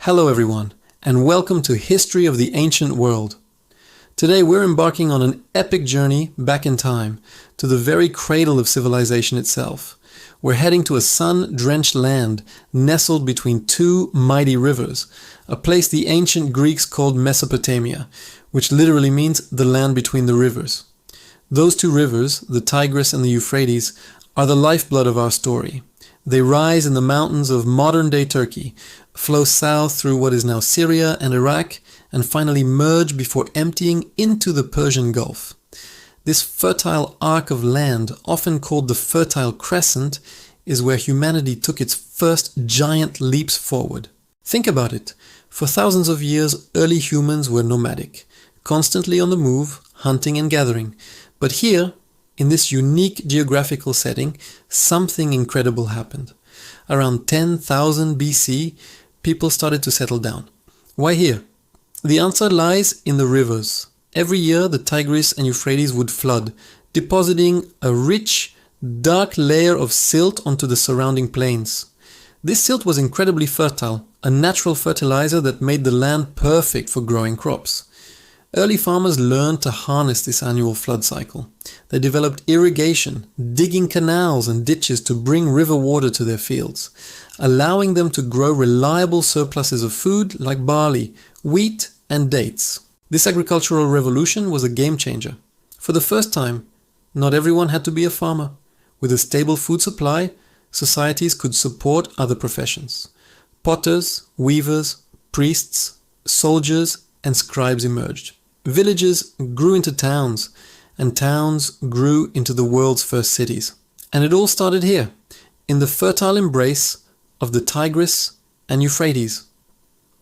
Hello everyone, and welcome to History of the Ancient World. Today we're embarking on an epic journey back in time, to the very cradle of civilization itself. We're heading to a sun-drenched land nestled between two mighty rivers, a place the ancient Greeks called Mesopotamia, which literally means the land between the rivers. Those two rivers, the Tigris and the Euphrates, are the lifeblood of our story. They rise in the mountains of modern-day Turkey, flow south through what is now Syria and Iraq, and finally merge before emptying into the Persian Gulf. This fertile arc of land, often called the Fertile Crescent, is where humanity took its first giant leaps forward. Think about it. For thousands of years, early humans were nomadic, constantly on the move, hunting and gathering. But here, in this unique geographical setting, something incredible happened. Around 10,000 BC, people started to settle down. Why here? The answer lies in the rivers. Every year, the Tigris and Euphrates would flood, depositing a rich, dark layer of silt onto the surrounding plains. This silt was incredibly fertile, a natural fertilizer that made the land perfect for growing crops. Early farmers learned to harness this annual flood cycle. They developed irrigation, digging canals and ditches to bring river water to their fields, allowing them to grow reliable surpluses of food like barley, wheat, and dates. This agricultural revolution was a game changer. For the first time, not everyone had to be a farmer. With a stable food supply, societies could support other professions. Potters, weavers, priests, soldiers, and scribes emerged. Villages grew into towns, and towns grew into the world's first cities. And it all started here, in the fertile embrace of the Tigris and Euphrates.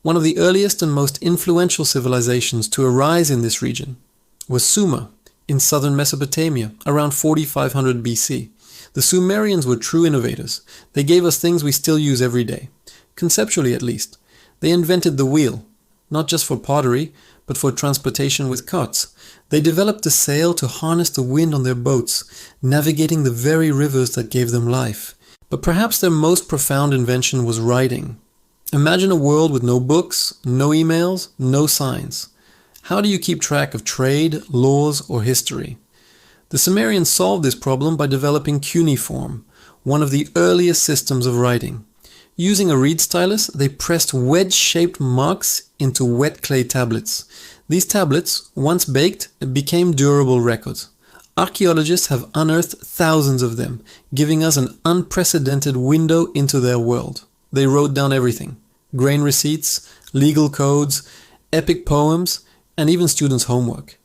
One of the earliest and most influential civilizations to arise in this region was Sumer, in southern Mesopotamia, around 4500 BC. The Sumerians were true innovators. They gave us things we still use every day, conceptually at least. They invented the wheel, not just for pottery, but for transportation with carts. They developed the sail to harness the wind on their boats, navigating the very rivers that gave them life. But perhaps their most profound invention was writing. Imagine a world with no books, no emails, no signs. How do you keep track of trade, laws, or history? The Sumerians solved this problem by developing cuneiform, one of the earliest systems of writing. Using a reed stylus, they pressed wedge-shaped marks into wet clay tablets. These tablets, once baked, became durable records. Archaeologists have unearthed thousands of them, giving us an unprecedented window into their world. They wrote down everything: grain receipts, legal codes, epic poems, and even students' homework.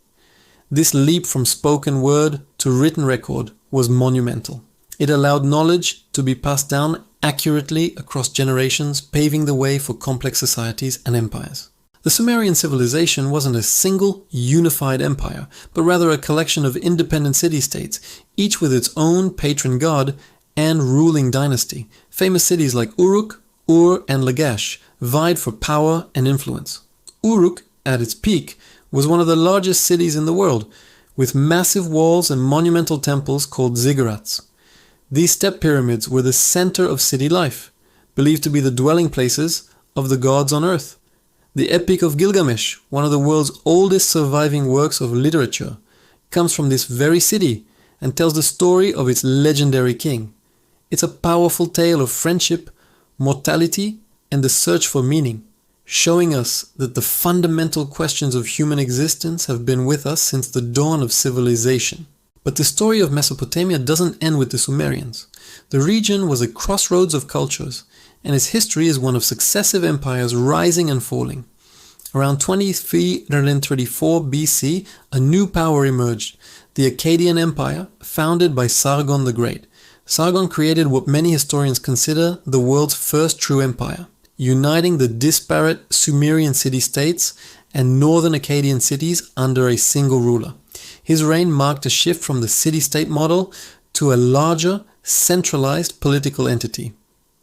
This leap from spoken word to written record was monumental. It allowed knowledge to be passed down accurately across generations, paving the way for complex societies and empires. The Sumerian civilization wasn't a single, unified empire, but rather a collection of independent city-states, each with its own patron god and ruling dynasty. Famous cities like Uruk, Ur, and Lagash vied for power and influence. Uruk, at its peak, was one of the largest cities in the world, with massive walls and monumental temples called ziggurats. These step pyramids were the center of city life, believed to be the dwelling places of the gods on earth. The Epic of Gilgamesh, one of the world's oldest surviving works of literature, comes from this very city and tells the story of its legendary king. It's a powerful tale of friendship, mortality, and the search for meaning, showing us that the fundamental questions of human existence have been with us since the dawn of civilization. But the story of Mesopotamia doesn't end with the Sumerians. The region was a crossroads of cultures, and its history is one of successive empires rising and falling. Around 2334 BC, a new power emerged, the Akkadian Empire, founded by Sargon the Great. Sargon created what many historians consider the world's first true empire, uniting the disparate Sumerian city-states and northern Akkadian cities under a single ruler. His reign marked a shift from the city-state model to a larger, centralized political entity.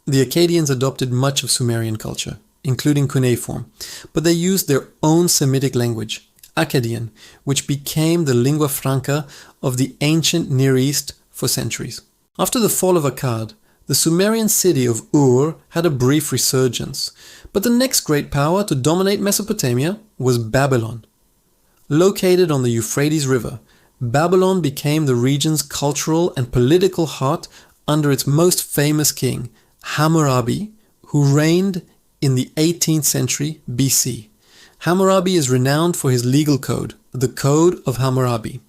The Akkadians adopted much of Sumerian culture, including cuneiform, but they used their own Semitic language, Akkadian, which became the lingua franca of the ancient Near East for centuries. After the fall of Akkad, The Sumerian city of Ur had a brief resurgence, but the next great power to dominate Mesopotamia was Babylon. Located on the Euphrates River, Babylon became the region's cultural and political heart under its most famous king, Hammurabi, who reigned in the 18th century BC. Hammurabi is renowned for his legal code, the Code of Hammurabi.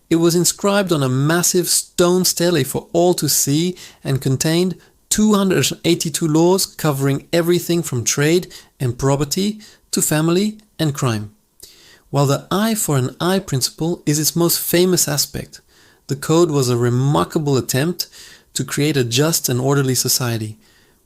It was inscribed on a massive stone stele for all to see and contained 282 laws covering everything from trade and property to family and crime. While the eye for an eye principle is its most famous aspect, the code was a remarkable attempt to create a just and orderly society,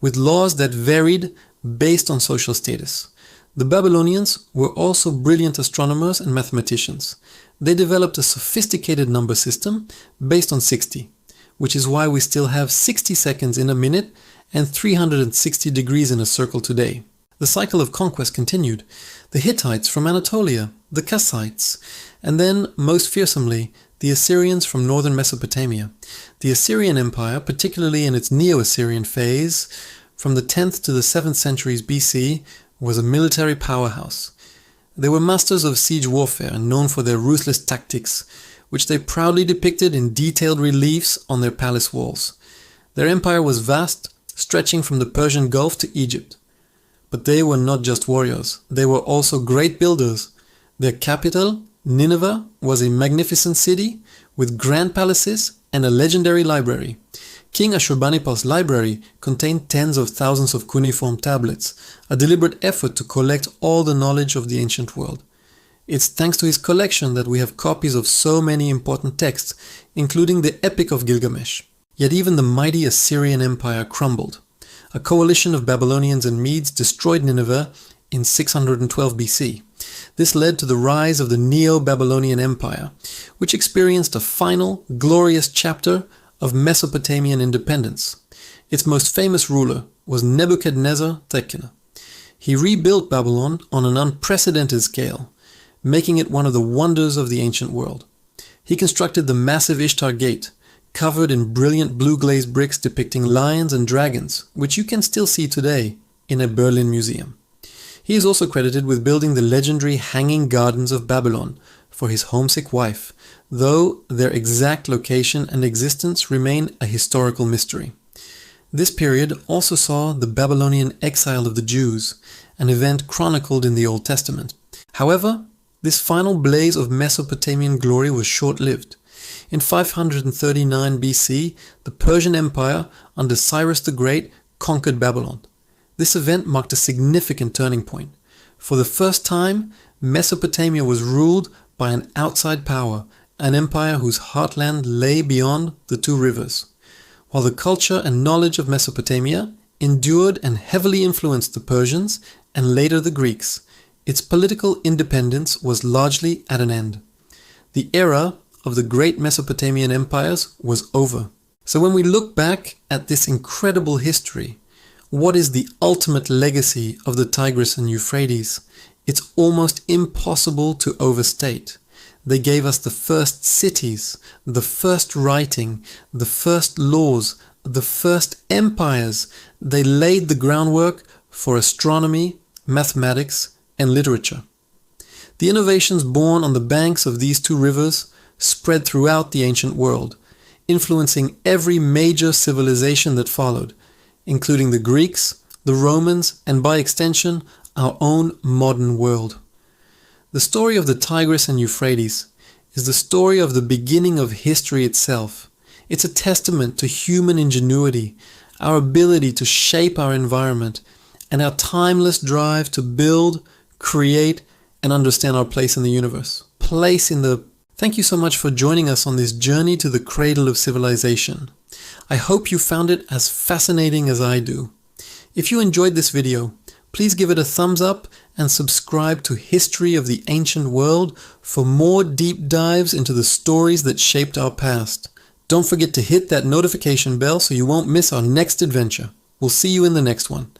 with laws that varied based on social status. The Babylonians were also brilliant astronomers and mathematicians. They developed a sophisticated number system based on 60, which is why we still have 60 seconds in a minute and 360 degrees in a circle today. The cycle of conquest continued. The Hittites from Anatolia, the Kassites, and then, most fearsomely, the Assyrians from northern Mesopotamia. The Assyrian Empire, particularly in its Neo-Assyrian phase, from the 10th to the 7th centuries BC, was a military powerhouse. They were masters of siege warfare and known for their ruthless tactics, which they proudly depicted in detailed reliefs on their palace walls. Their empire was vast, stretching from the Persian Gulf to Egypt. But they were not just warriors, they were also great builders. Their capital, Nineveh, was a magnificent city with grand palaces and a legendary library. King Ashurbanipal's library contained tens of thousands of cuneiform tablets, a deliberate effort to collect all the knowledge of the ancient world. It's thanks to his collection that we have copies of so many important texts, including the Epic of Gilgamesh. Yet even the mighty Assyrian Empire crumbled. A coalition of Babylonians and Medes destroyed Nineveh in 612 BC. This led to the rise of the Neo-Babylonian Empire, which experienced a final, glorious chapter of Mesopotamian independence. Its most famous ruler was Nebuchadnezzar Tekkena. He rebuilt Babylon on an unprecedented scale, making it one of the wonders of the ancient world. He constructed the massive Ishtar Gate, covered in brilliant blue-glazed bricks depicting lions and dragons, which you can still see today in a Berlin museum. He is also credited with building the legendary Hanging Gardens of Babylon for his homesick wife, though their exact location and existence remain a historical mystery. This period also saw the Babylonian exile of the Jews, an event chronicled in the Old Testament. However, this final blaze of Mesopotamian glory was short-lived. In 539 BC, the Persian Empire under Cyrus the Great conquered Babylon. This event marked a significant turning point. For the first time, Mesopotamia was ruled by an outside power, an empire whose heartland lay beyond the two rivers. While the culture and knowledge of Mesopotamia endured and heavily influenced the Persians and later the Greeks, its political independence was largely at an end. The era of the great Mesopotamian empires was over. So when we look back at this incredible history, what is the ultimate legacy of the Tigris and Euphrates? It's almost impossible to overstate. They gave us the first cities, the first writing, the first laws, the first empires. They laid the groundwork for astronomy, mathematics, and literature. The innovations born on the banks of these two rivers spread throughout the ancient world, influencing every major civilization that followed, including the Greeks, the Romans, and by extension, our own modern world. The story of the Tigris and Euphrates is the story of the beginning of history itself. It's a testament to human ingenuity, our ability to shape our environment, and our timeless drive to build, create, and understand our place in the universe. Thank you so much for joining us on this journey to the cradle of civilization. I hope you found it as fascinating as I do. If you enjoyed this video, please give it a thumbs up and subscribe to History of the Ancient World for more deep dives into the stories that shaped our past. Don't forget to hit that notification bell so you won't miss our next adventure. We'll see you in the next one.